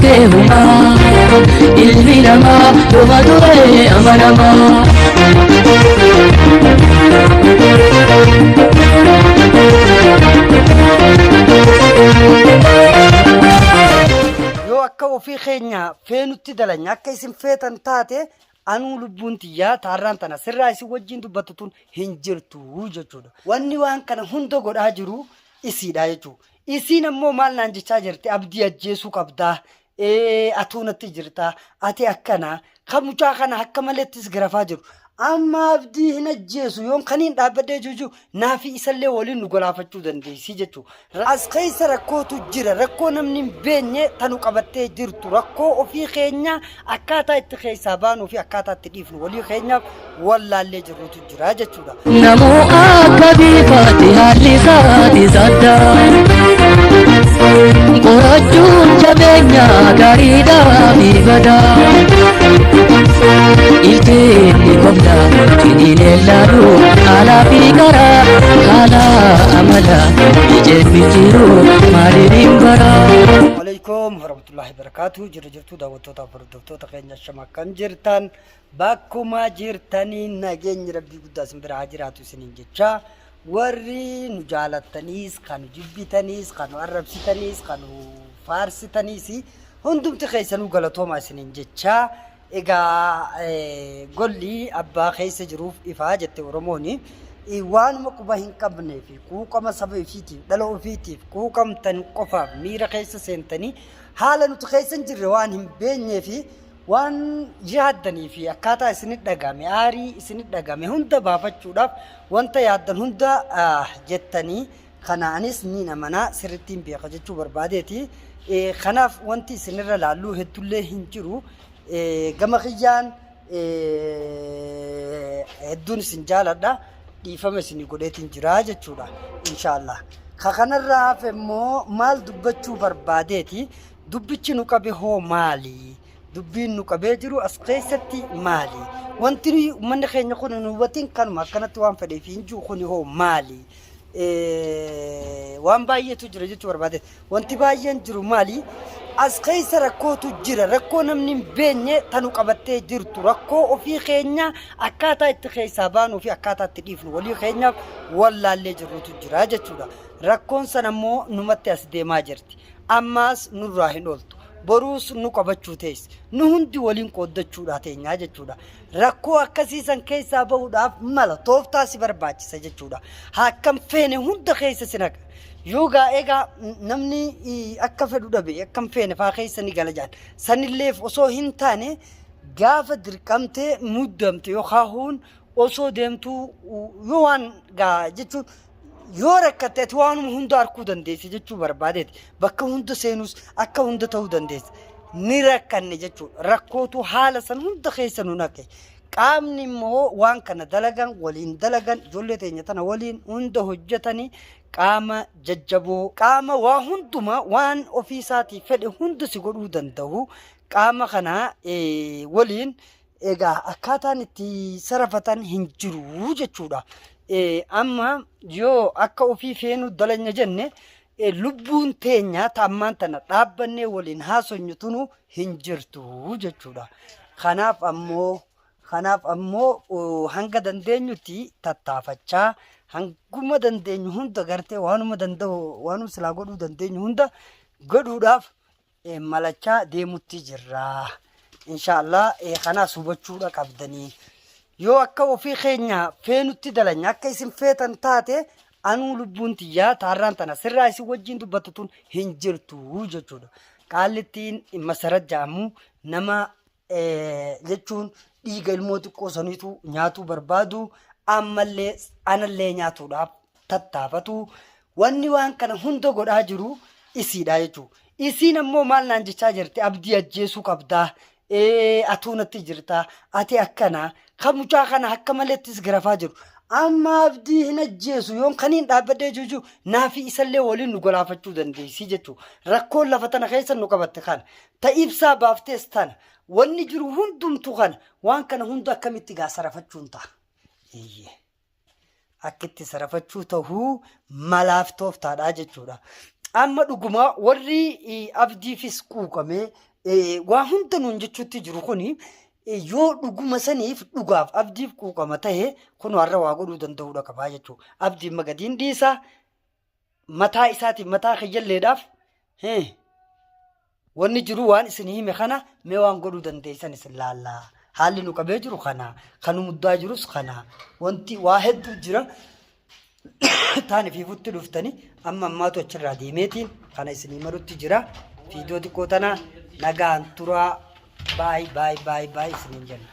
kehuma ilmi nama duma dure amanama yoo akka ofii keenya feenutti dalanya akka isin feetan taate anuu lubbuun tiyyaa taarraan tana sirraa isin wajjin dubbattuun hin jirtu jechuudha. Wanni waan kana hunda godhaa jiru isiidha jechuudha. Isiin ammoo maal naan jechaa jirti abdii ajjeesuu qabdaa. Atuu natti jirta ati akkana kan mucaa kana akka maleettis garafaa jiru. Amma abdii hin ajjeesu yoon kaniin dhaabbadee juju naafi isallee waliin nu golaafachuu dandeessi jechuudha. As keessa rakkootu jira rakkoo namni hin beenye tanu qabattee jirtu rakkoo ofii keenya akkaataa itti keessaa baanuu fi akkaataa itti dhiifnu walii keenyaaf wallaallee jirrutu jira jechuudha. Namoo akka biifaati haalli isaati saddaa qorachuun jabeenya gaariidhaa fi badaa ilkeelli qobda finiineellaalu haalaa fi karaa haalaa amala ijeen mijiru maaliin baraa. Waalaikum warahmatullahi wabarakatuh. Jirtu daawwattoota hordoftoota keenya shama akkam jirtan bakkuma jirtanii nageenyi rabbii guddaa isin biraa jiraatu isiniin jecha warri nu jaalattaniis kan nu jibbitaniis kan nu arrabsitaniis kan nu faarsitaniis hundumti keessanuu galatoomaa isiniin jecha. Egaa golli abbaa keessa jiruuf ifaa jette Oromooni waanuma quba hin qabnee fi quuqama saba ofiitiif dhala ofiitiif quuqamtan qofaaf miira keessa seentanii haala nuti keessa hin jirre waan hin beenyee fi waan yaaddanii fi akkaataa isinit dhagame aarii isinit dhagame hunda baafachuudhaaf wanta yaaddan hunda jettanii kanaanis ni namanaa sirrittiin beeka jechuu barbaadeeti. Kanaaf wanti isinirra laalluu heddullee hin jiru. Gama kiyyaan hedduun isin jaaladha dhiifama isin godheetiin jira jechuudha inshallah. Kanarraa hafe immoo maal dubbachuu barbaadeeti dubbichi nu qabe hoo maali dubbiin nu qabee jiru as keessatti maali wanti uummanni keenya kun nu hubatiin kanuma akkanatti waan fedheef hin jiru kun hoo maali waan baay'eetu jira jechuu barbaade wanti baay'een jiru maali as keessa rakkootu jira rakkoo namni hin beenye tanu qabattee jirtu rakkoo ofii keenya akkaataa itti keessaa baanuu fi akkaataa itti dhiifnu walii keenyaaf wallaallee jirrutu jira jechuudha. Rakkoon san ammoo numatti as deemaa jirti ammaas nurraa hin ooltu boruus nu qabachuu teessi nu hundi waliin qooddachuudha teenyaa jechuudha. Rakkoo akkasiisan keessaa bahuudhaaf mala tooftaa si barbaachisa jechuudha. Akkam feene hunda keessa sinaqa yoga ega namni akka fedhu dhabe akkam feene faa keessa ni gala jaan sanilleef osoo hin taane gaafa dirqamte muddamte yookaan osoo deemtu yoo waan gaa jechuun yoo rakkateeti waanuma hunda arkuu dandeessi jechuu barbaadeeti bakka hunda seenus akka hunda ta'uu dandeessi ni rakkanne jechuudha. Rakkootu haala san hunda keessa nu naqe qaamni immoo waan kana dalagan waliin dalagan ijoollee teenya tana waliin hunda hojjetanii qaama jajjaboo qaama waa hunduma waan ofii isaatii fedhe hunda si godhuu danda'u qaama kana waliin egaa akkaataan itti sarafatan hin jiru jechuudha. Amma yoo akka ofii feenu dalanya jenne lubbuun teenya taammaan tana dhaabbannee waliin haasonyutunu hin jirtu jechuudha. Kanaaf ammoo hanga dandeenyutti tattaafachaa hanguma dandeenyu hunda gartee waanuma danda'u waanuma silaa godhuu dandeenyu hunda godhuudhaaf malachaa deemutti jirra inshallah. Kanaas hubachuudha qabdanii yoo akka ofii keenya feenutti dalanya akka isin feetan taate anuu lubbuun tiyyaa taarraan tana sirraa isin wajjin dubbattuun hin jirtu jechuudha. Qaallittiin masarat jaamu nama jechuun dhiiga ilmoo xiqqoo saniitu nyaatuu barbaadu ammallee anallee nyaatuudhaaf tattaafatu wanni waan kana hunda godhaa jiru isiidha jechuudha. Isiin ammoo maal naan jechaa jirti abdii ajjeesuu qabdaa. Atuu natti jirta ati akkana kan mucaa kana akka maleettis garafaa jiru amma abdii hin ajjeesu yoon kaniin dhaabbadee juju naafi isallee waliin nu golaafachuu dandeessi jechuudha. Rakkoon lafa tana keessa nu qabatte kana ta'ibsaa baaftees tana wanni jiru hundumtu kana waan kana hunda akkamitti gaa sarafachuun ta'a. Akkitti sarafachuu ta'uu malaaf tooftaadha jechuudha. amma dhuguma warri abdiifis quuqamee waa hunda nuun jechuutti jiru kuni yoo dhuguma saniif dhugaaf abdiif quuqama ta'e kun warra waa godhuu danda'uudha qabaa jechuudha. Abdiin magadiin dhiisaa mataa isaatiin mataa kiyyailleedhaaf wanni jiru waan isin hime kana mee waan godhuu dandeessan isin laallaa. Haalli nu qabee jiru kana kanu muddaa jirus kana wanti waa hedduu jira. Taani fi futti dhuftani amma ammaatu achirraa deemeetiin kana isinii marutti jira. Fiidiyoo xiqqoo tana nagaan turaa baay isiniin jenna.